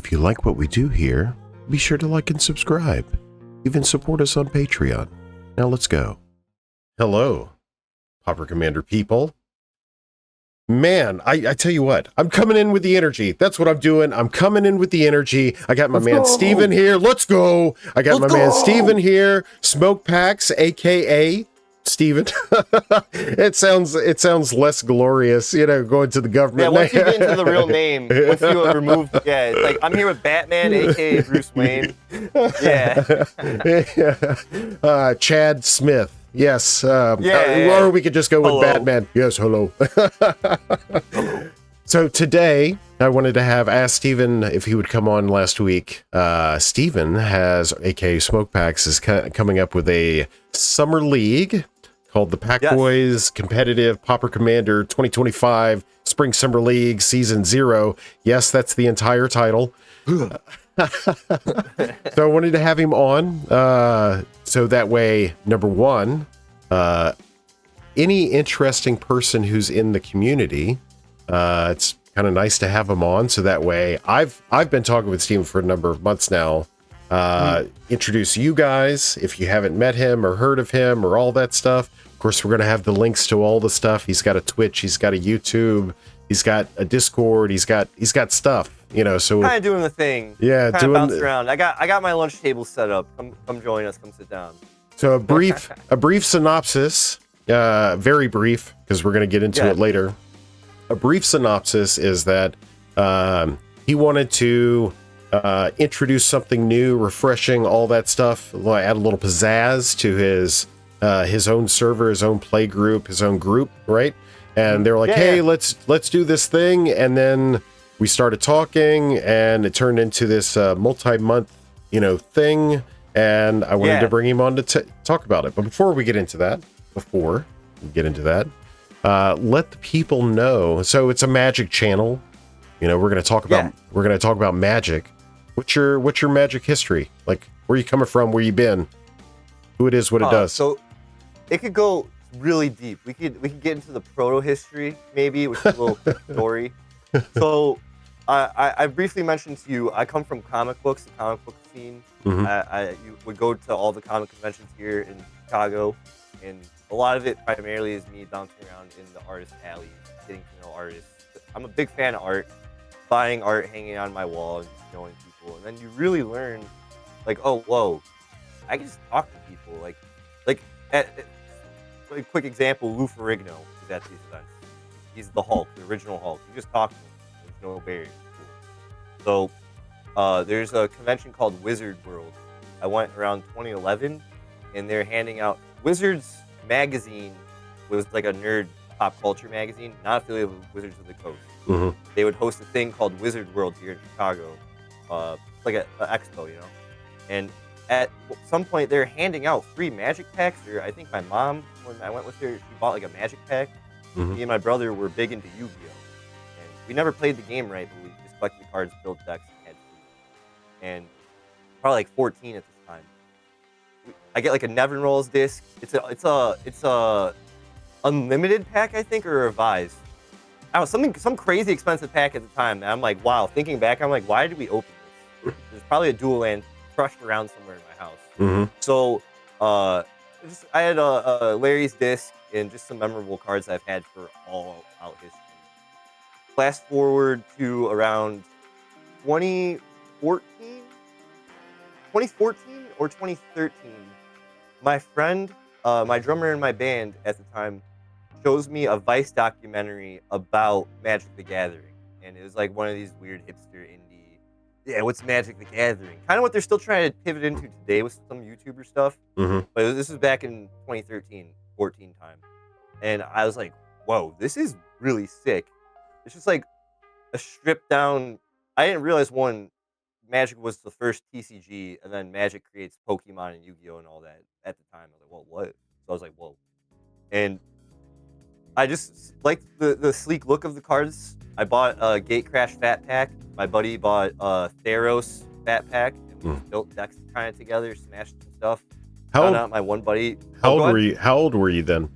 If you like what we do here, be sure to like and subscribe. Even support us on Patreon. Now let's go. Hello, Pauper Commander people. Man, I tell you what, I'm coming in with the energy. That's what I'm doing. I'm coming in with the energy. I got my man Steven here. Let's go. I got my man Steven here. Smokepacks, aka Steven. It sounds less glorious, going to the government. Yeah, once you get into the real name, once you remove, it's like, I'm here with Batman, aka Bruce Wayne. Yeah. Chad Smith. Yes. Yeah. Or we could just go with Hello. Batman. Yes, hello. So today, I wanted to ask Steven if he would come on last week. Steven has, aka Smokepacks, is coming up with a summer league called the Pack Boys Competitive Pauper Commander 2025 Spring Summer League Season 0. Yes, that's the entire title. So I wanted to have him on so that way, number one, any interesting person who's in the community, it's kind of nice to have him on. So that way, I've been talking with Steven for a number of months now. Introduce you guys if you haven't met him or heard of him or all that stuff. Of course, we're going to have the links to all the stuff. He's got a Twitch, he's got a YouTube, he's got a Discord, he's got stuff. So kind of doing the thing. Yeah, kind of bounce around. I got my lunch table set up. Come join us. Come sit down. So a brief synopsis, very brief, because we're going to get into it later. A brief synopsis is that he wanted to introduce something new, refreshing, all that stuff, add a little pizzazz to his own server, his own play group, his own group, right? And they're like, hey, let's do this thing, and then we started talking, and it turned into this multi-month, thing. And I wanted to bring him on to talk about it. But before we get into that, let the people know. So it's a Magic channel. We're going to talk about Magic. What's your Magic history? Like, where you coming from? Where you been? Who it is? What it does? So it could go really deep. We could get into the proto history maybe, which is a little quick story. So I briefly mentioned to you, I come from comic books, the comic book scene. You would go to all the comic conventions here in Chicago, and a lot of it primarily is me bouncing around in the artist alley, getting to know artists. I'm a big fan of art, buying art, hanging on my wall, and just knowing people. And then you really learn, like, oh, whoa, I can just talk to people. Like a quick example, Lou Ferrigno is at these events. He's the Hulk, the original Hulk. You just talk to him. There's no barrier. Cool. So there's a convention called Wizard World. I went around 2011, and they're handing out Wizards magazine. Was like a nerd pop culture magazine, not affiliated with Wizards of the Coast. They would host a thing called Wizard World here in Chicago, like an expo, And at some point, they're handing out free Magic packs. Or I think my mom, when I went with her, she bought like a Magic pack. Me and my brother were big into Yu-Gi-Oh, and we never played the game right, but we just collected the cards, built decks, and had fun. And probably like 14 at this time. I get like a Nevin Rolls disc. It's a unlimited pack, I think, or a revised. I don't know, some crazy expensive pack at the time. And I'm like, wow. Thinking back, I'm like, why did we open this? There's probably a dual land crushed around somewhere in my house. So I had a Larry's disc and just some memorable cards I've had for all out history. Fast forward to around 2014 or 2013. My friend, my drummer in my band at the time, shows me a Vice documentary about Magic the Gathering. And it was like one of these weird hipster indie, what's Magic the Gathering? Kind of what they're still trying to pivot into today with some YouTuber stuff. But this was back in 2013, 14 time. And I was like, whoa, this is really sick. It's just like a stripped down, I didn't realize Magic was the first TCG, and then Magic creates Pokemon and Yu-Gi-Oh! And all that at the time. I was like, well, what? So I was like, whoa. And I just liked the sleek look of the cards. I bought a Gatecrash Fat Pack. My buddy bought a Theros Fat Pack. And we just built decks kind of together, smashed some stuff. Found out my one buddy. How old were you then?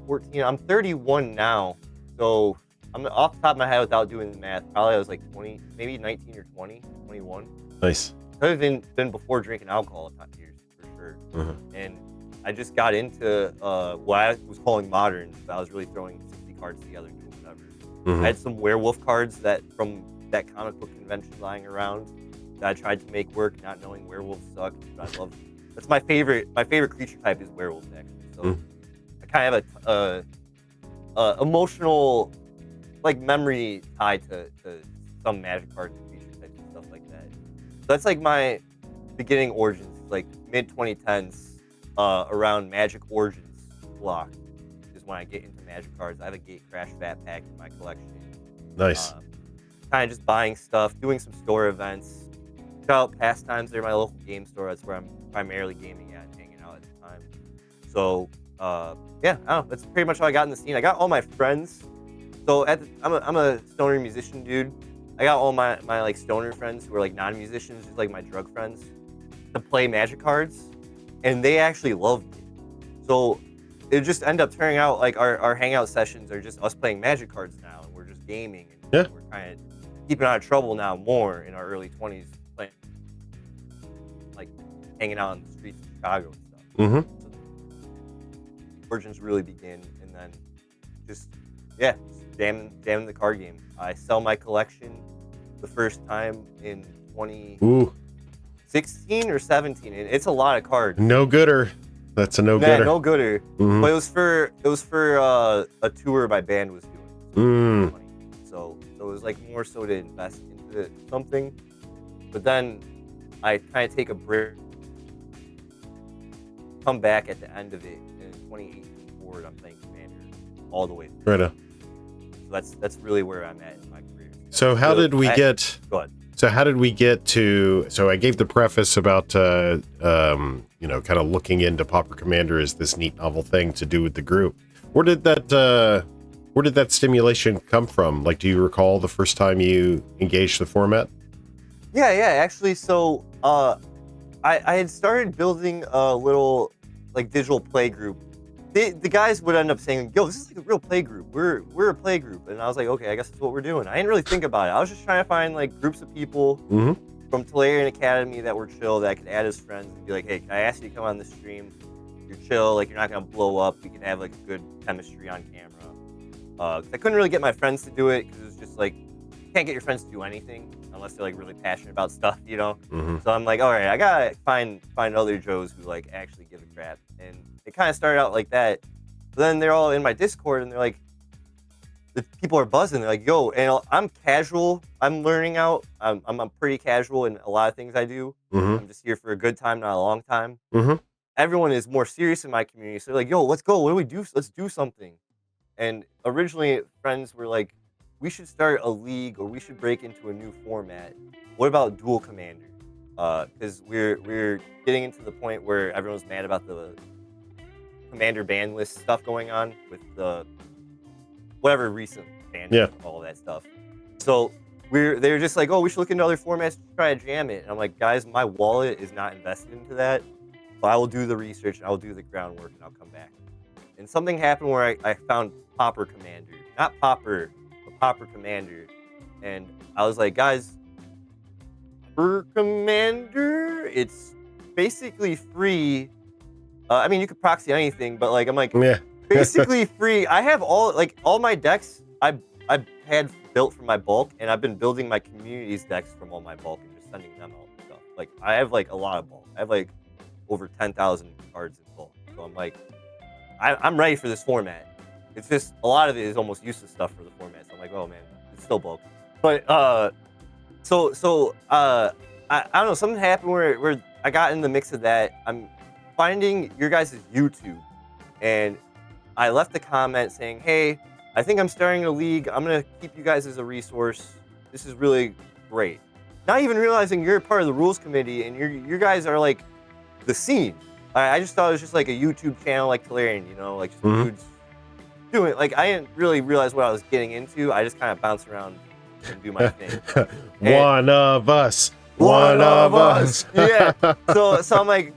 14. I'm 31 now. So I'm off the top of my head without doing the math. Probably I was like 20, maybe 19 or 20, 21. Nice. Could have been before drinking alcohol at years for sure. And I just got into what I was calling modern. But I was really throwing 60 cards together and doing whatever. I had some werewolf cards that from that comic book convention lying around that I tried to make work, not knowing werewolves suck. But I love. That's my favorite. My favorite creature type is werewolves actually. So I kind of have a emotional like memory tied to some magic cards and creature types and stuff like that. So that's like my beginning origins, like mid 2010s, around Magic Origins block is when I get into magic cards. I have a Gate Crash Fat Pack in my collection. Nice. Kind of just buying stuff, doing some store events. Shout out Pastimes, they're my local game store. That's where I'm primarily gaming at and hanging out at the time. So yeah, I don't know. That's pretty much how I got in the scene. I got all my friends. So I'm a stoner musician dude. I got all my like stoner friends who are like non-musicians, just like my drug friends, to play magic cards, and they actually loved it. So it just ended up turning out like our hangout sessions are just us playing magic cards now, and we're just gaming, and we're kind of keeping out of trouble now more in our early 20s, playing like hanging out on the streets of Chicago and stuff. So origins really begin, and then just jamming the card game. I sell my collection the first time in 2016 or 17, and it's a lot of cards. No gooder. That's a no gooder. Yeah, no gooder. But it was for a tour my band was doing. So it was like more so to invest into something. But then I kind of take a break, come back at the end of it, and in 2018 forward, I'm playing Commander all the way through. Right on. So that's really where I'm at in my career. So how did we get? Go ahead. So how did we get to? So I gave the preface about kind of looking into Pauper Commander as this neat novel thing to do with the group. Where did that stimulation come from? Like, do you recall the first time you engaged the format? Yeah. Actually, so I had started building a little like digital play group. The guys would end up saying, "Yo, this is like a real play group. We're a play group," and I was like, "Okay, I guess that's what we're doing." I didn't really think about it. I was just trying to find like groups of people from Tolarian Academy that were chill, that I could add as friends and be like, "Hey, can I ask you to come on this stream? You're chill, like you're not gonna blow up. We can have like good chemistry on camera." 'Cause I couldn't really get my friends to do it because it was just like you can't get your friends to do anything unless they're like really passionate about stuff, you know. So I'm like, all right, I gotta find other Joes who like actually give a crap, and it kind of started out like that. But then they're all in my Discord, and they're like, the people are buzzing. They're like, yo, and I'm casual. I'm learning out. I'm pretty casual in a lot of things I do. I'm just here for a good time, not a long time. Everyone is more serious in my community, so they're like, yo, let's go. What do we do? Let's do something. And originally, friends were like, we should start a league, or we should break into a new format. What about dual commander? Because we're getting into the point where everyone's mad about the commander ban list stuff going on with the whatever recent ban, all that stuff. So they were just like, oh, we should look into other formats to try to jam it. And I'm like, guys, my wallet is not invested into that. So I will do the research, and I will do the groundwork, and I'll come back. And something happened where I found Pauper Commander, not Pauper, but Pauper Commander, and I was like, guys, Pauper Commander, it's basically free. I mean, you could proxy anything, but like, I'm like, basically free. I have all my decks I had built from my bulk, and I've been building my community's decks from all my bulk and just sending them out and stuff. Like, I have like a lot of bulk. I have like over 10,000 cards in bulk. So I'm like, I'm ready for this format. It's just a lot of it is almost useless stuff for the format. So I'm like, oh man, it's still bulk. But I don't know. Something happened where I got in the mix of that. I'm finding your guys' YouTube, and I left a comment saying, hey, I think I'm starting a league. I'm gonna keep you guys as a resource. This is really great. Not even realizing you're part of the rules committee, and you guys are like the scene. I just thought it was just like a YouTube channel like Tolarian, you know, like just dudes doing it. Like, I didn't really realize what I was getting into. I just kind of bounce around and do my thing. One of us. Yeah. So I'm like,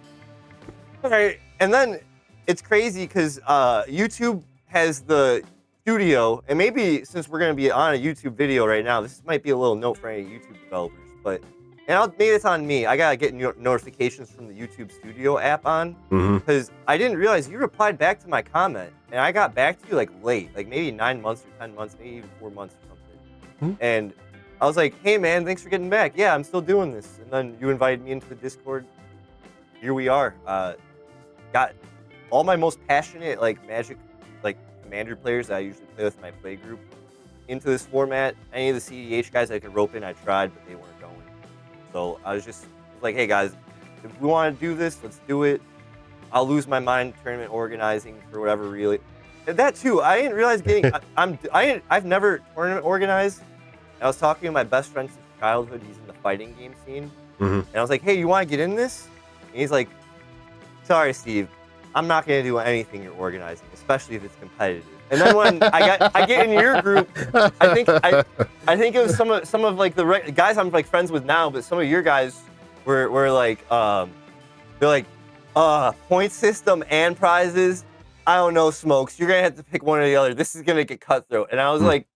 all right. And then it's crazy because YouTube has the studio, and maybe since we're gonna be on a YouTube video right now, this might be a little note for any YouTube developers, but maybe it's on me. I gotta get notifications from the YouTube Studio app on, Mm-hmm. because I didn't realize you replied back to my comment, and I got back to you like late, like maybe 9 months or 10 months, maybe even 4 months or something. And I was like, hey man, thanks for getting back. Yeah, I'm still doing this. And then you invited me into the Discord. Here we are. Got all my most passionate like Magic, like Commander players that I usually play with my play group into this format. Any of the cEDH guys I could rope in, I tried, but they weren't going. So I was like, hey guys, if we want to do this, let's do it. I'll lose my mind tournament organizing for whatever really. And that too, I didn't realize I've never tournament organized. I was talking to my best friend since childhood. He's in the fighting game scene. And I was like, hey, you want to get in this? And he's like, sorry, Steve, I'm not going to do anything you're organizing, especially if it's competitive. And then when I get in your group, I think it was some of like the guys I'm like friends with now, but some of your guys were like, they're like, point system and prizes. I don't know, Smokes. You're going to have to pick one or the other. This is going to get cutthroat. And I was like,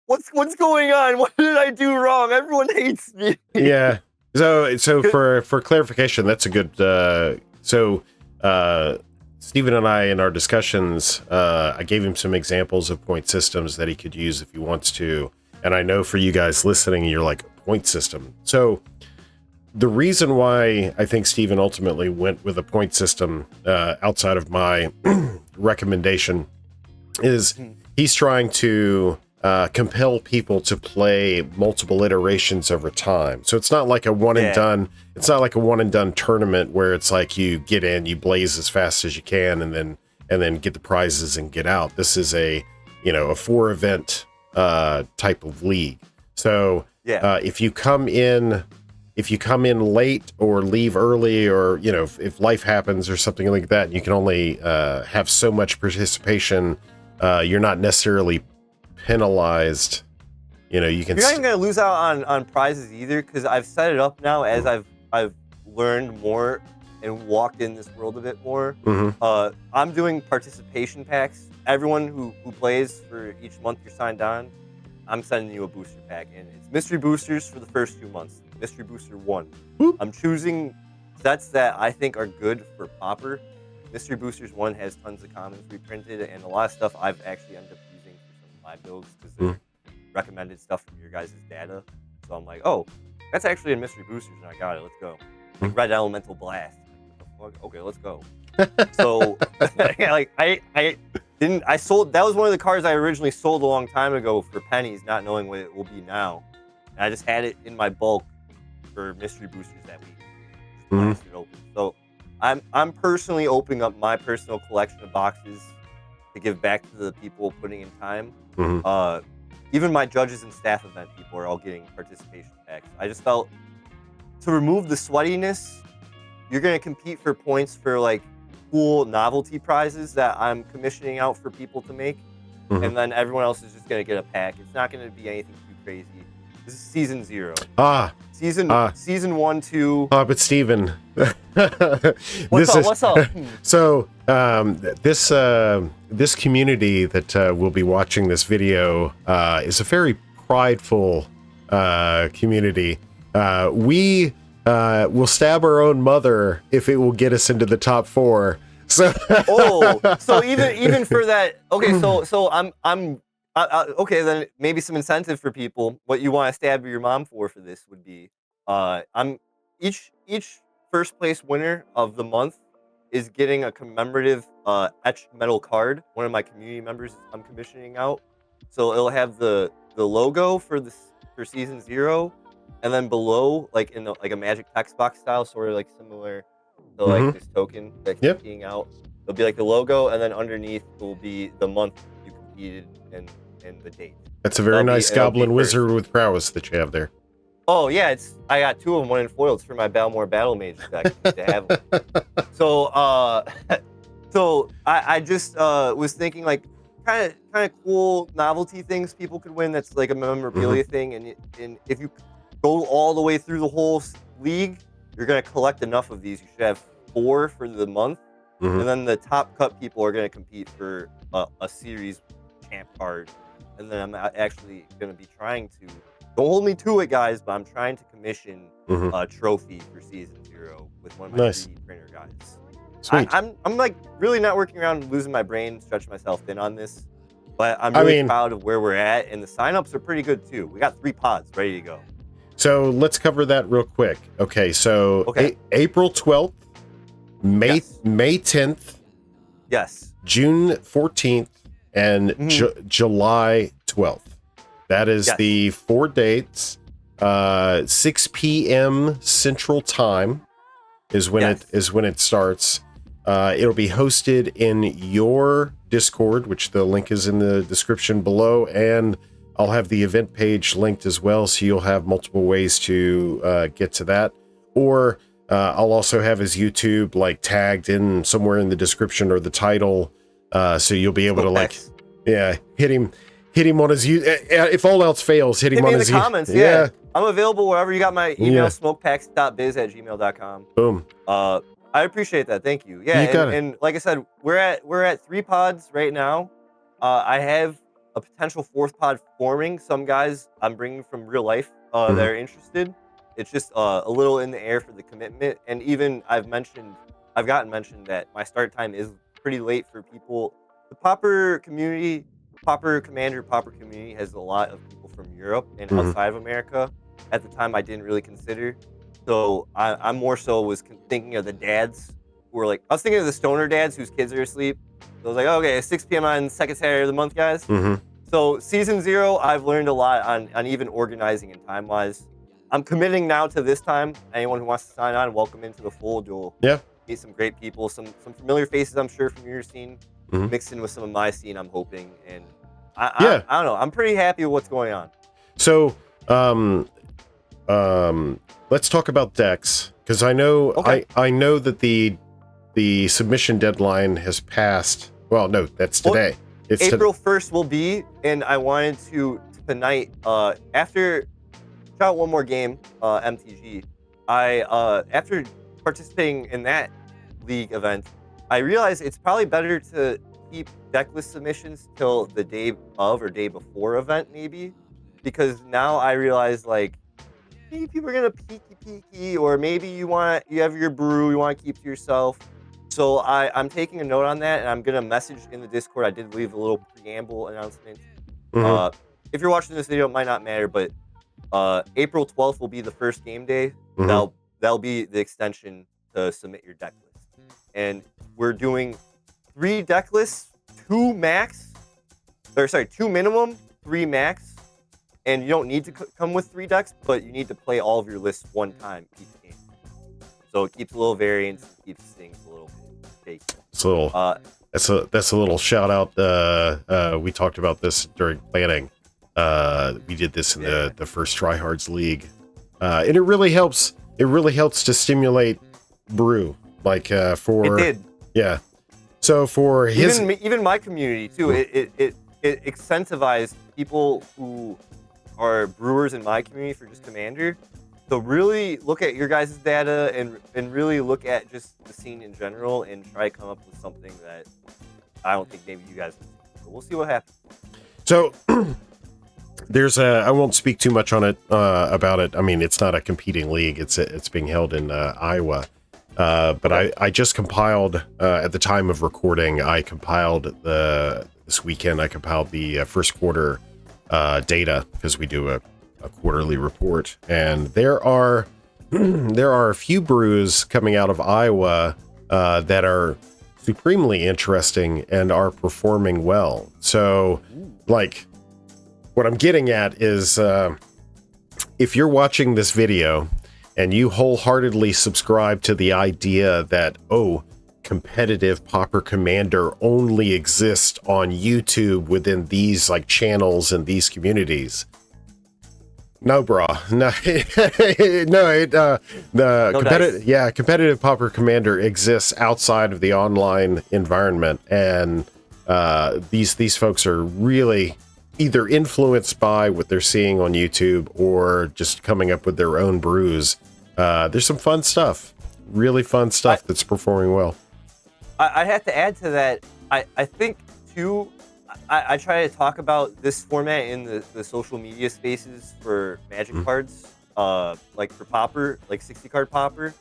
what's going on? What did I do wrong? Everyone hates me. Yeah. So for clarification, that's a good. Stephen and I in our discussions, I gave him some examples of point systems that he could use if he wants to. And I know for you guys listening, you're like, point system. So the reason why I think Stephen ultimately went with a point system outside of my recommendation is he's trying to compel people to play multiple iterations over time. So it's not like a one and done. It's not like a one and done tournament where it's like you get in, you blaze as fast as you can, and then get the prizes and get out. This is a 4 event type of league. So if you come in late or leave early, or if life happens or something like that, you can only have so much participation. You're not necessarily penalized. You can. You're not even gonna lose out on prizes either, because I've set it up now as I've learned more and walked in this world a bit more. I'm doing participation packs. Everyone who plays for each month you're signed on, I'm sending you a booster pack, and it's mystery boosters for the first 2 months. Mystery booster 1. I'm choosing sets that I think are good for Pauper. Mystery boosters 1 has tons of commons reprinted, and a lot of stuff I've actually ended up using for some of my builds because they're recommended stuff from your guys' data. So I'm like, oh, that's actually a mystery boosters, and I got it. Let's go. Like Red Elemental Blast. Okay, let's go. So like I sold. That was one of the cards I originally sold a long time ago for pennies, not knowing what it will be now. And I just had it in my bulk for mystery boosters that week. Just blasted it open. So I'm personally opening up my personal collection of boxes to give back to the people putting in time. Even my judges and staff event people are all getting participation packs. I just felt to remove the sweatiness, you're going to compete for points for like cool novelty prizes that I'm commissioning out for people to make. And then everyone else is just going to get a pack. It's not going to be anything too crazy. This is season 0. Season 1, 2. But Steven. What's up? So this community that will be watching this video is a very prideful community. We will stab our own mother if it will get us into the top 4. So so even for that, okay. So I'm okay. Then maybe some incentive for people. What you want to stab your mom for this would be, I'm each first place winner of the month is getting a commemorative etched metal card. One of my community members I'm commissioning out, so it'll have the logo for season 0, and then below, like in like a Magic text box style, sort of like similar to like this token that's competing out. It'll be like the logo, and then underneath will be the month you competed and the date. That's a very nice Goblin Wizard with prowess that you have there. Oh yeah, I got 2 of them, 1 in foil. It's for my Balmore Battle Mage deck to have them. So so I just was thinking like kind of cool novelty things people could win. That's like a memorabilia thing, and if you go all the way through the whole league, you're gonna collect enough of these. You should have 4 for the month, and then the top cut people are gonna compete for a series champ card, and then I'm actually going to be trying to. Don't hold me to it, guys, but I'm trying to commission a trophy for season 0 with one of my Nice. 3D printer guys. Sweet. I'm like really not working around, losing my brain, stretching myself thin on this, but I'm really proud of where we're at, and the signups are pretty good too. We got 3 pods ready to go. So let's cover that real quick. Okay, so April 12th, May 10th, yes, June 14th, and July 12th. That is the 4 dates. 6 p.m. Central Time is when it starts. It'll be hosted in your Discord, which the link is in the description below, and I'll have the event page linked as well, so you'll have multiple ways to get to that. Or I'll also have his YouTube like tagged in somewhere in the description or the title, so you'll be able to hit him on his if all else fails, hit him on in his the comments. Yeah, I'm available wherever. You got my email, smokepacks.biz@gmail.com. Boom. I appreciate that. Thank you. Yeah, and like I said, we're at 3 pods right now. I have a potential 4th pod forming. Some guys I'm bringing from real life that are interested. It's just a little in the air for the commitment. And even I've gotten mentioned that my start time is pretty late for people. The Pauper community, Pauper community has a lot of people from Europe and outside of America. At the time, I didn't really consider. So I more so was thinking of the dads who were like, I was thinking of the stoner dads whose kids are asleep. So I was like, okay, 6 p.m. on second Saturday of the month, guys. So season 0, I've learned a lot on even organizing and time-wise. I'm committing now to this time. Anyone who wants to sign on, welcome into the fold. You'll meet some great people, some familiar faces, I'm sure, from your scene, mixed in with some of my scene, I'm hoping. And I don't know. I'm pretty happy with what's going on. So let's talk about decks, because I know I know that the submission deadline has passed. Well, no, that's today. It's April 1st will be, and I wanted to tonight after shout out one more game, MTG. After participating in that league event, I realized it's probably better to keep decklist submissions till the day of or day before event, maybe, because now I realize like maybe people are gonna peeky, or maybe you have your brew you want to keep to yourself. So I'm taking a note on that, and I'm gonna message in the Discord. I did leave a little preamble announcement. If you're watching this video, it might not matter, but April 12th will be the first game day. That'll be the extension to submit your deck list. And we're doing 3 deck lists, 2 minimum, 3 max. And you don't need to come with 3 decks, but you need to play all of your lists one time each game. So it keeps a little variance, keeps things a little bit fake. So that's a little shout out. We talked about this during planning. We did this in the first Tryhards League, and it really helps. It really helps to stimulate brew, like for it did. So for even my community too, it incentivized people who are brewers in my community for just Commander. So really look at your guys' data and really look at just the scene in general and try to come up with something that I don't think maybe you guys have seen. So we'll see what happens. So there's I won't speak too much on it about it. I mean, it's not a competing league. It's being held in Iowa. But I just compiled at the time of recording. I compiled this weekend. I compiled the first quarter data because we do a quarterly report, and there are a few brews coming out of Iowa that are supremely interesting and are performing well. So, like, what I'm getting at is if you're watching this video and you wholeheartedly subscribe to the idea that, oh, competitive Pauper Commander only exists on YouTube within these like channels and these communities. No, brah. Competitive Pauper Commander exists outside of the online environment, and these folks are really either influenced by what they're seeing on YouTube or just coming up with their own brews. There's some fun stuff, really fun stuff that's performing well. I have to add to that. I think too, I try to talk about this format in the social media spaces for Magic Mm. cards, like for Pauper, like 60 card Pauper,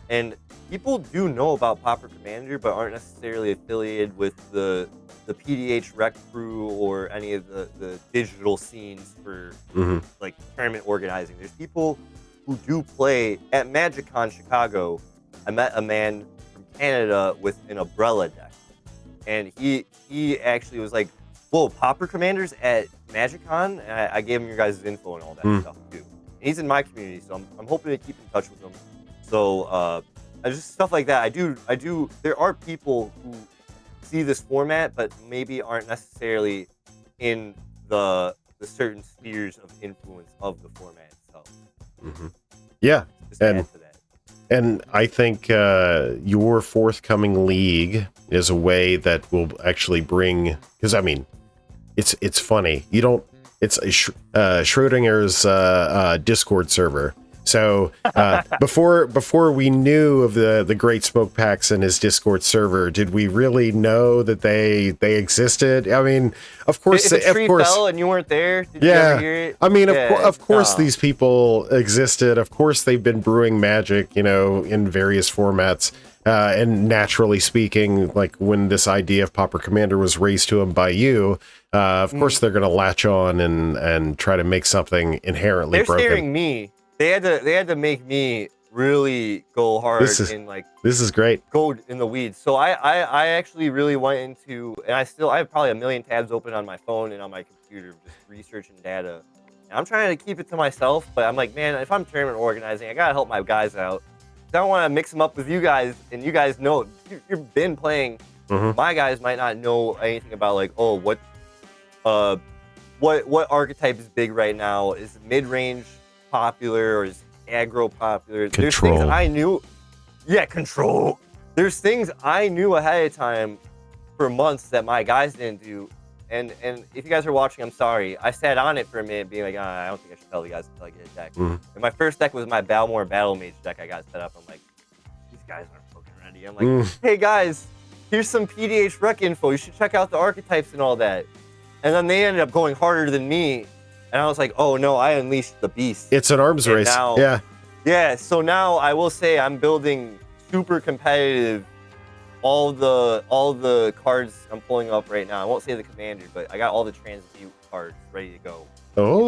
and people do know about Pauper Commander, but aren't necessarily affiliated with the PDH Rec Crew or any of the digital scenes for Hmm. like tournament organizing. There's people who do play at MagicCon Chicago. I met a man from Canada with an umbrella deck, and he actually was like, "Whoa, Pauper Commanders at MagicCon!" And I gave him your guys' info and all that Mm. stuff too. And he's in my community, so I'm hoping to keep in touch with him. So just stuff like that. I do. There are people who see this format, but maybe aren't necessarily in the certain spheres of influence of the format itself. Hmm. Yeah, Just to add to that. and I think your forthcoming league is a way that will actually bring, because I mean, it's funny. You don't. It's a Schrodinger's Discord server. So before we knew of the great Smokepacks and his Discord server, did we really know that they existed? I mean, of course, If a tree fell and you weren't there, did you ever hear it? I mean, Yeah, of course, no. these people existed. Of course, they've been brewing Magic, in various formats. And naturally speaking, like when this idea of Pauper Commander was raised to them by you, of course they're going to latch on and try to make something inherently They're broken. scaring me. They had to make me really go hard This is great. go in the weeds. So I actually really went into, and I have probably a million tabs open on my phone and on my computer just researching data. And I'm trying to keep it to myself, but I'm like, man, if I'm tournament organizing, I gotta help my guys out. I don't want to mix them up with you guys, and you guys know you've been playing. Mhm. My guys might not know anything about like, oh, what archetype is big right now? Is mid-range popular or is aggro popular? There's Control. things I knew. Yeah, control. There's things I knew ahead of time for months that my guys didn't do. And if you guys are watching, I'm sorry. I sat on it for a minute, being like, I don't think I should tell you guys until I get a deck. Mhm. And my first deck was my Balmore Battle Mage deck I got set up. I'm like, these guys aren't fucking ready. I'm like, hey guys, here's some PDH Rec info. You should check out the archetypes and all that. And then they ended up going harder than me. And I was like, oh no, I unleashed the beast. It's an arms race. Now, yeah. Yeah, so now I will say I'm building super competitive. All the cards I'm pulling up right now. I won't say the commander, but I got all the transmute cards ready to go.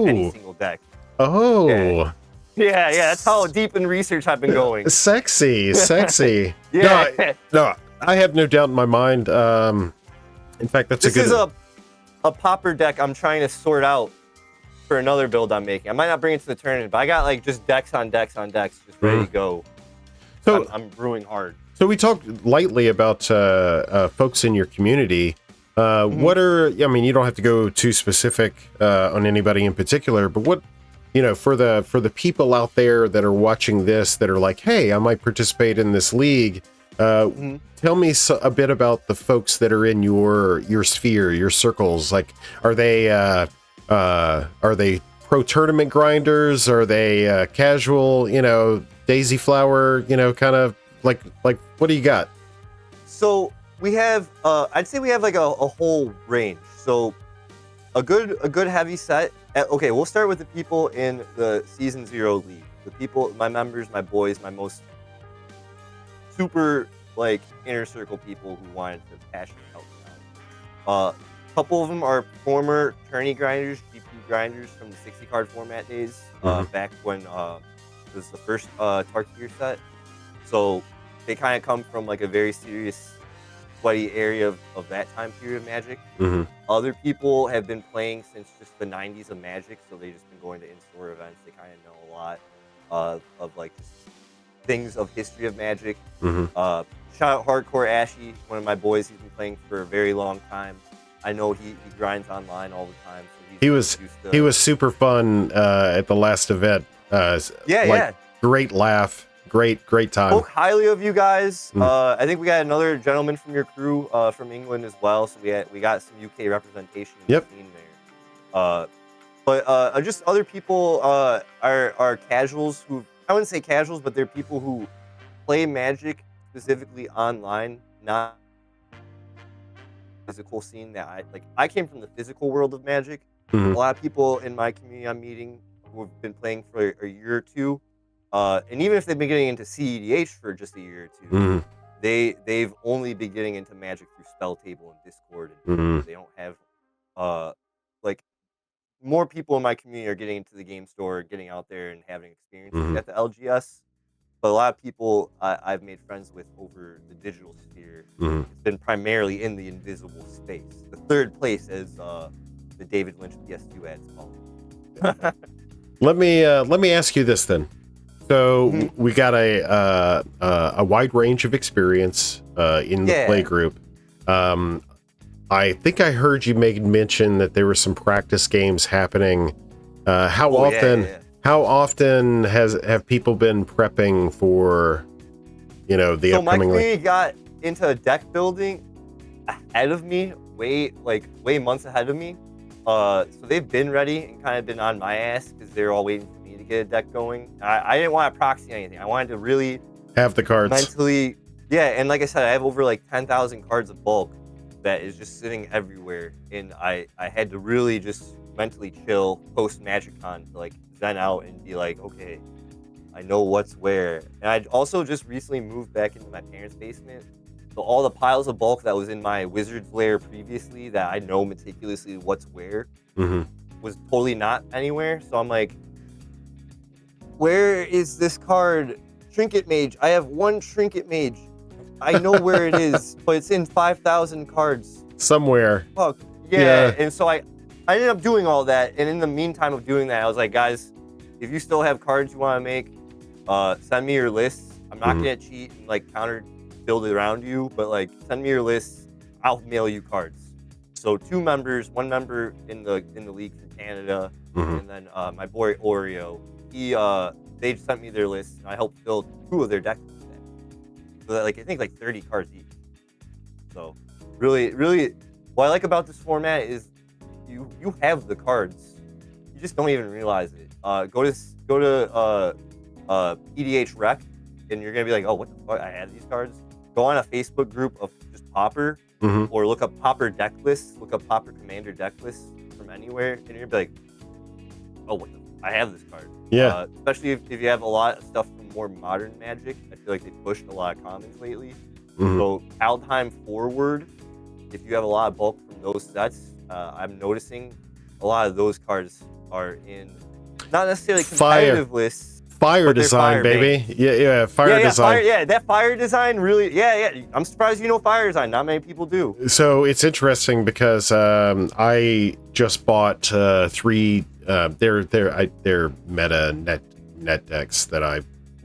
In any single deck. Oh. Yeah, that's how deep in research I've been going. Sexy. Yeah. No, I have no doubt in my mind. In fact, that's This a good. is a Pauper deck I'm trying to sort out for another build I'm making. I might not bring it to the tournament, but I got like just decks on decks on decks just ready to go. So I'm brewing hard. So we talked lightly about folks in your community. What are, I mean, you don't have to go too specific on anybody in particular, but what, for the people out there that are watching this that are like, hey, I might participate in this league. Tell me a bit about the folks that are in your sphere, your circles. Like, are they pro tournament grinders? Are they casual, daisy flower, kind of like what do you got? So we have, I'd say we have like a whole range. So a good heavy set. Okay, we'll start with the people in the Season 0 league. The people, my members, my boys, my most super like inner circle people who wanted to passionately help me out. A couple of them are former tourney grinders, GP grinders from the 60 card format days, back when it was the first Tarkir set. So they kind of come from like a very serious, sweaty area of that time period of Magic. Other people have been playing since just the 90s of Magic, so they've just been going to in-store events. They kind of know a lot of like just things of history of Magic. Shout out Hardcore Ashy, one of my boys. He's been playing for a very long time. I know he grinds online all the time. So he was super fun at the last event. Great laugh. Great time. Spoke highly of you guys. I think we got another gentleman from your crew from England as well. So we got some UK representation in the scene there. But just other people are casuals who, I wouldn't say casuals, but they're people who play Magic specifically online, not physical scene that I came from the physical world of Magic. Mhm. A lot of people in my community I'm meeting who have been playing for a year or two, and even if they've been getting into cEDH for just a year or two, Mhm. they've only been getting into Magic through Spell Table and Discord, and Mhm. they don't have like more people in my community are getting into the game store, getting out there and having experiences Mhm. at the LGS. But a lot of people I've made friends with over the digital sphere, Mhm. it's been primarily in the invisible space. The third place, as the David Lynch PS2 ads call it. Let me ask you this then. So Mhm. we got a wide range of experience in the play Yeah. group. Um, I think I heard you make mention that there were some practice games happening. How Oh yeah, yeah, often? yeah. How often have people been prepping for, the So my upcoming community got into deck building ahead of me, way months ahead of me. So they've been ready and kind of been on my ass because they're all waiting for me to get a deck going. I didn't want to proxy anything. I wanted to really have the cards? mentally, yeah. And like I said, I have over like 10,000 cards of bulk that is just sitting everywhere, and I had to really just mentally chill post MagicCon to like zen out and be like, okay, I know what's where. And I also just recently moved back into my parents' basement. So all the piles of bulk that was in my wizard's lair previously that I know meticulously what's where Mm-hmm. was totally not anywhere. So I'm like, where is this card? Trinket Mage. I have one Trinket Mage. I know where it is, but it's in 5,000 cards. Somewhere. Fuck. Yeah. Yeah. And so I ended up doing all that. And in the meantime of doing that, I was like, guys, if you still have cards you want to make, send me your lists. I'm not Mhm. gonna cheat and like counter build it around you, but like send me your lists. I'll mail you cards. So 2 members, 1 member in the league from Canada, Mhm. and then my boy Oreo. They sent me their lists, and I helped build 2 of their decks. So that, like I think like 30 cards each. So really, really, what I like about this format is you have the cards. You just don't even realize it. Go to PDH Rec, and you're gonna be like, oh, what the fuck? I had these cards. Go on a Facebook group of just Pauper, Mhm. or look up Pauper deck lists. Look up Pauper Commander deck lists from anywhere, and you're gonna be like, oh, what the? I have this card. Yeah. Especially if you have a lot of stuff from more modern Magic. I feel like they pushed a lot of commons lately. Mhm. So Kaldheim forward, if you have a lot of bulk from those sets, I'm noticing a lot of those cards are in not necessarily competitive lists. Fire but they're design, fire baby. banned. Yeah. Fire design. That fire design really, yeah. I'm surprised you know fire design. Not many people do. So it's interesting because I just bought 3. They're meta net decks that I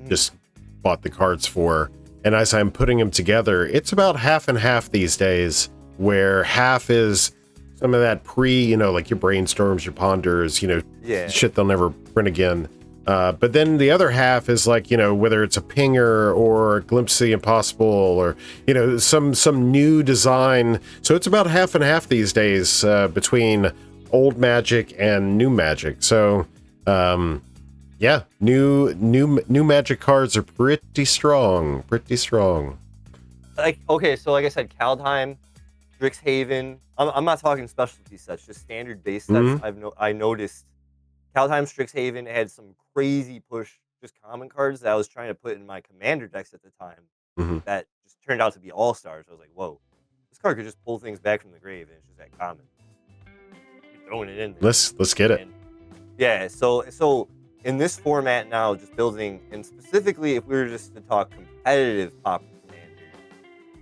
just bought the cards for, and as I'm putting them together, it's about half and half these days. Where half is some of that like your brainstorms, your ponders, Yeah. shit they'll never print again. But then the other half is like, whether it's a pinger or a glimpse of the impossible or, some new design. So it's about half and half these days between old Magic and new Magic. So, yeah, new Magic cards are pretty strong. Like, okay, so like I said, Kaldheim, Strixhaven. I'm not talking specialty sets, just standard base sets. Mhm. I noticed Kaldheim, Strixhaven had some crazy push, just common cards that I was trying to put in my commander decks at the time Mhm. that just turned out to be all stars. I was like, whoa, this card could just pull things back from the grave, and it's just that common. You're throwing it in there. Let's get it. And yeah, so in this format now, just building, and specifically if we were just to talk competitive Pauper Commander,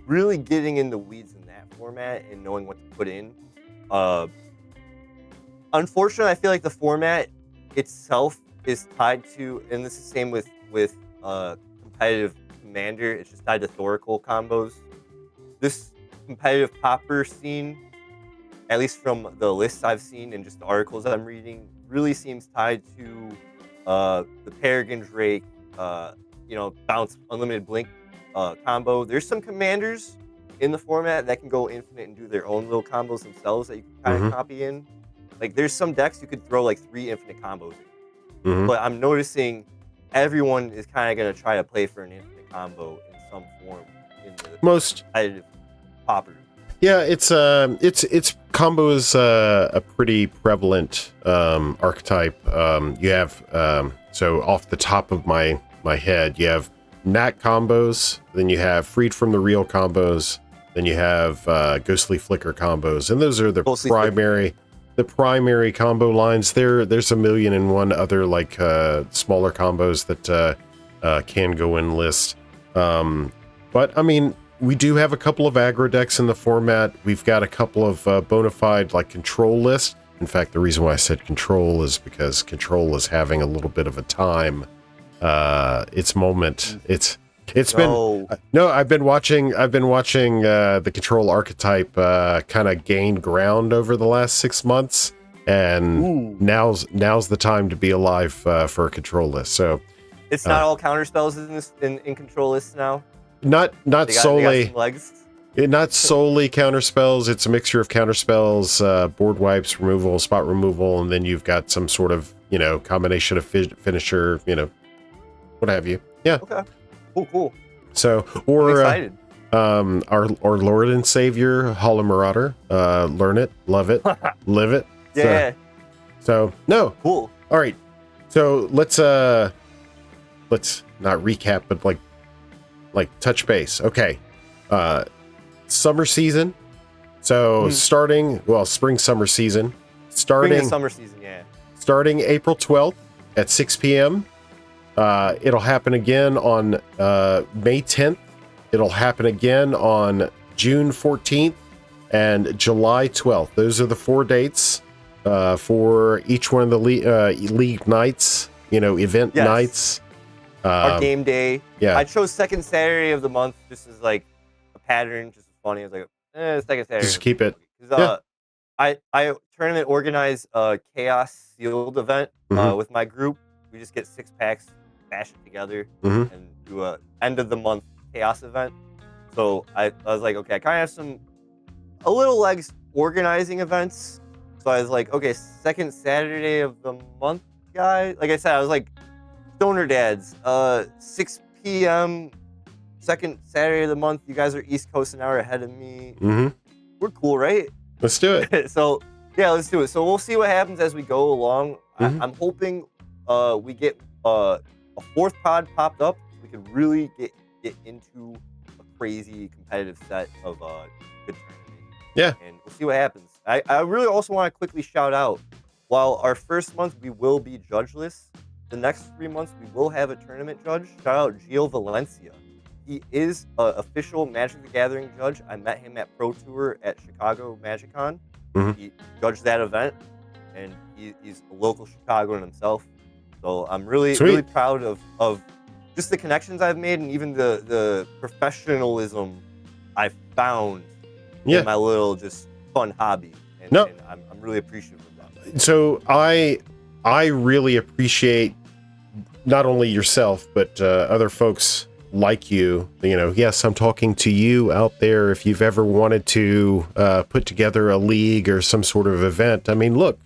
really getting in the weeds in that format and knowing what to put in. Unfortunately, I feel like the format itself is tied to, and this is the same with competitive Commander. It's just tied to Thoracle combos. This competitive Pauper scene, at least from the lists I've seen and just the articles I'm reading, really seems tied to the Peregrine Drake, bounce unlimited blink combo. There's some commanders in the format that can go infinite and do their own little combos themselves that you can kind of Mhm. copy in. Like there's some decks you could throw like 3 infinite combos in. Mhm. But I'm noticing everyone is kind of going to try to play for an infinite combo in some form in the Most competitive Pauper. Yeah, it's combo is a pretty prevalent archetype. You have so off the top of my head, you have Nat combos, then you have Freed from the Real combos, then you have Ghostly Flicker combos, and those are the primary combo lines. There's a million and one other like smaller combos that can go in list. But I mean, we do have a couple of aggro decks in the format. We've got a couple of bona fide like control lists. In fact, the reason why I said control is because control is having a little bit of a time. Its moment. It's been no. I've been watching the control archetype kind of gain ground over the last 6 months, and now's the time to be alive for a control list. So it's not all counter spells in control lists now. Not solely. Legs. Not solely counter spells. It's a mixture of counter spells, board wipes, removal, spot removal, and then you've got some sort of combination of finisher, what have you. Yeah. Okay. Cool. So, I'm excited. Our Lord and Savior, Hollow Marauder. Learn it, love it, live it. Yeah. So no. Cool. All right. So let's not recap, but like touch base. Okay. Summer season. So spring summer season. Summer season, yeah. Starting April 12th at 6 p.m. It'll happen again on May 10th. It'll happen again on June 14th and July 12th. Those are the 4 dates for each one of the league nights, event nights. Our game day. Yeah. I chose second Saturday of the month just as like a pattern, just as funny. I was like, second Saturday. Just keep it. I tournament organize a Chaos Sealed event with my group. We just get 6 packs, bash it together, and do a end of the month Chaos event. So I was like, okay, I kind of have a little legs organizing events. So I was like, okay, second Saturday of the month, guy. Like I said, I was like, Stoner Dads, 6 p.m. second Saturday of the month. You guys are East Coast an hour ahead of me. We're cool, right? Let's do it. So yeah, let's do it. So we'll see what happens as we go along. I'm hoping we get a 4th pod popped up. We could really get into a crazy competitive set of good tournament. Yeah. And we'll see what happens. I really also want to quickly shout out, while our first month we will be judgeless, the next 3 months we will have a tournament judge. Shout out Gio Valencia. He is an official Magic the Gathering judge. I met him at Pro Tour at Chicago MagicCon. He judged that event, and he's a local Chicagoan himself. So I'm really proud of just the connections I've made, and even the professionalism I've found in my little just fun hobby. And I'm really appreciative of that. So I really appreciate not only yourself, but other folks like you. Yes, I'm talking to you out there. If you've ever wanted to put together a league or some sort of event, I mean, look,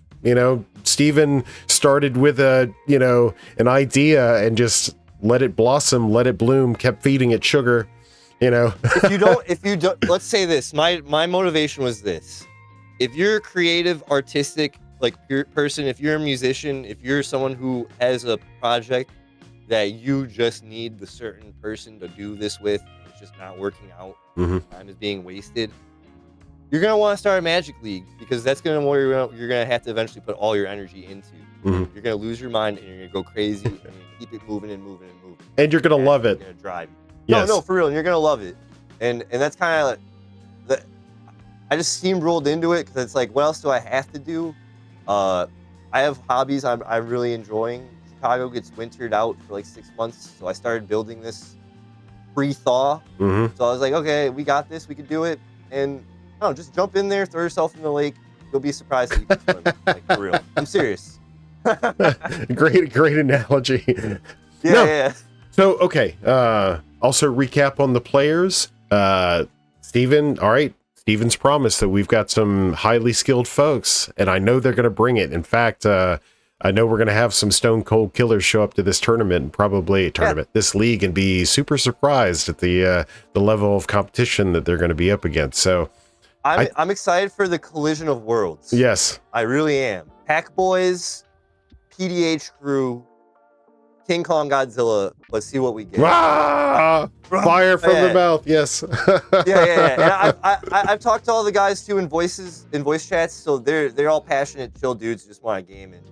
Steven started with an idea and just let it blossom, let it bloom, kept feeding it sugar, If you don't, let's say this, my motivation was this. If you're a creative, artistic, person, if you're a musician, if you're someone who has a project that you just need the certain person to do this with, and it's just not working out, time is being wasted, you're going to want to start a Magic League, because that's going to where you're going to have to eventually put all your energy into. You're going to lose your mind, and you're going to go crazy, and you're going to keep it moving and moving and moving. And you're going to love it. It's going to drive you. Yes. No, for real, and you're going to love it. And that's kind of I just steamrolled into it, because it's like, what else do I have to do? I have hobbies I'm really enjoying. Chicago gets wintered out for 6 months, so I started building this pre-thaw. So I was like, okay, we got this, we can do it, and just jump in there, throw yourself in the lake. You'll be surprised that you can swim. For real, I'm serious. Great analogy. Yeah. So okay, also recap on the players. Steven, all right. Steven's promised that we've got some highly skilled folks, and I know they're going to bring it. In fact, I know we're going to have some stone cold killers show up to this this league, and be super surprised at the level of competition that they're going to be up against. So I'm excited for the collision of worlds. Yes. I really am. Pack Boys, PDH crew, King Kong Godzilla. Let's see what we get. Ah! Fire from the mouth. Yes. Yeah. And I've talked to all the guys too in voice chats. So they're all passionate, chill dudes who just want a game. And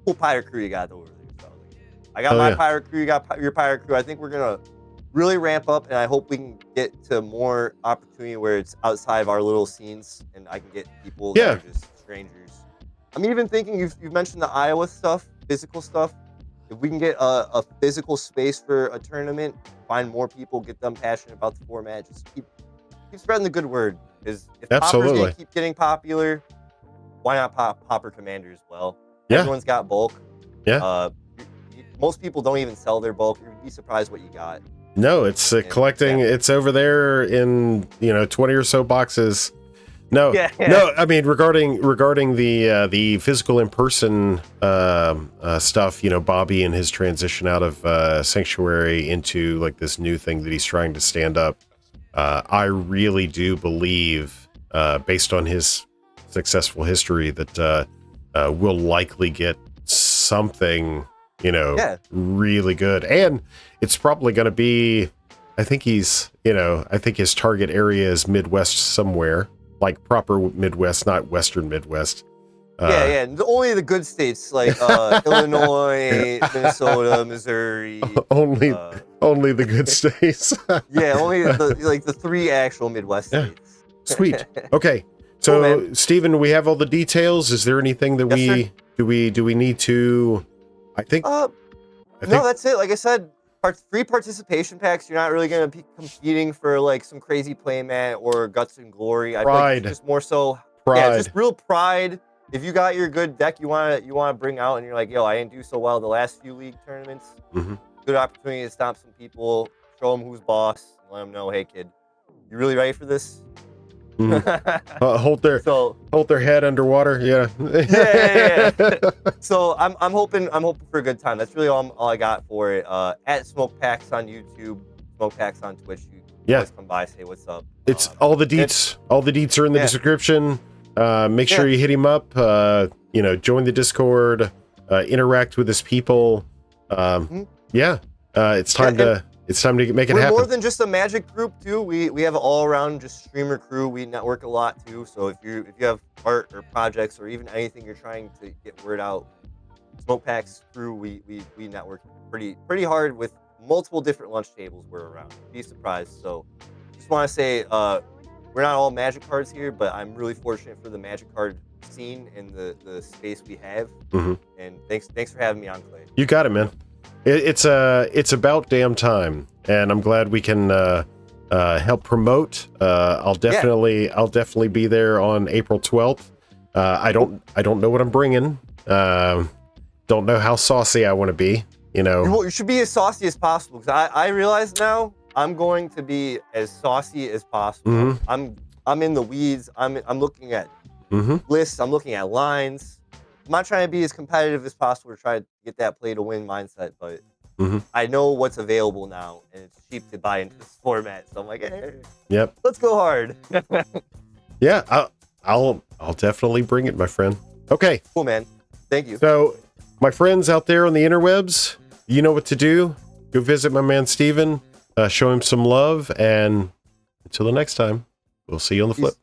cool pirate crew you got over there. So I got my pirate crew. You got your pirate crew. I think we're gonna really ramp up, and I hope we can get to more opportunity where it's outside of our little scenes, and I can get people that are just strangers. I'm even thinking you've mentioned the Iowa stuff, physical stuff. If we can get a physical space for a tournament, find more people, get them passionate about the format, just keep spreading the good word. Because if Pauper's gonna keep getting popular, why not Pauper Commander as well? Yeah. Everyone's got bulk. Yeah. Most people don't even sell their bulk. You'd be surprised what you got. No, it's collecting. Yeah. It's over there in 20 or so boxes. No, no. I mean, regarding the physical in person stuff, Bobby and his transition out of Sanctuary into like this new thing that he's trying to stand up. I really do believe, based on his successful history, that we'll likely get something, really good, and it's probably going to be. I think his target area is Midwest somewhere. Like proper Midwest, not Western Midwest. Only the good states like Illinois, Minnesota, Missouri. Only the good states. Only the 3 actual Midwest states. Sweet. Okay, so cool, Steven, we have all the details. Is there anything that do we need to? I think. No, that's it. Like I said. Free participation packs. You're not really going to be competing for like some crazy playmat or guts and glory. I feel like it's just more so just real pride. If you got your good deck you want to bring out and you're like, yo, I didn't do so well the last few league tournaments. Mm-hmm. Good opportunity to stomp some people, show them who's boss, and let them know, hey kid, you really ready for this? Mm-hmm. Hold their head underwater. Yeah. So I'm hoping for a good time. That's really all I got for it. At Smokepacks on YouTube, Smokepacks on Twitch. You always come by, say what's up. It's all the deets. All the deets are in the description. Make sure you hit him up. Join the Discord. Interact with his people. It's time to. It's time to make it happen. We're more than just a Magic group too. We have an all-around just streamer crew. We network a lot too. So if you have art or projects or even anything you're trying to get word out, Smokepacks crew, we network pretty hard with multiple different lunch tables we're around. Be surprised. So just want to say we're not all Magic cards here, but I'm really fortunate for the Magic card scene and the space we have. Mm-hmm. And thanks for having me on, Clay. You got it, man. It's about damn time, and I'm glad we can help promote. I'll definitely be there on April 12th. I don't know what I'm bringing. Don't know how saucy I want to be. You should be as saucy as possible, because I realize now I'm going to be as saucy as possible. Mm-hmm. I'm in the weeds. I'm looking at lists. I'm looking at lines. I'm not trying to be as competitive as possible to try to get that play to win mindset, but I know what's available now, and it's cheap to buy into this format. So I'm like, hey, let's go hard. I'll definitely bring it, my friend. Okay, cool, man. Thank you. So, my friends out there on the interwebs, you know what to do. Go visit my man Steven, show him some love, and until the next time, we'll see you on the flip.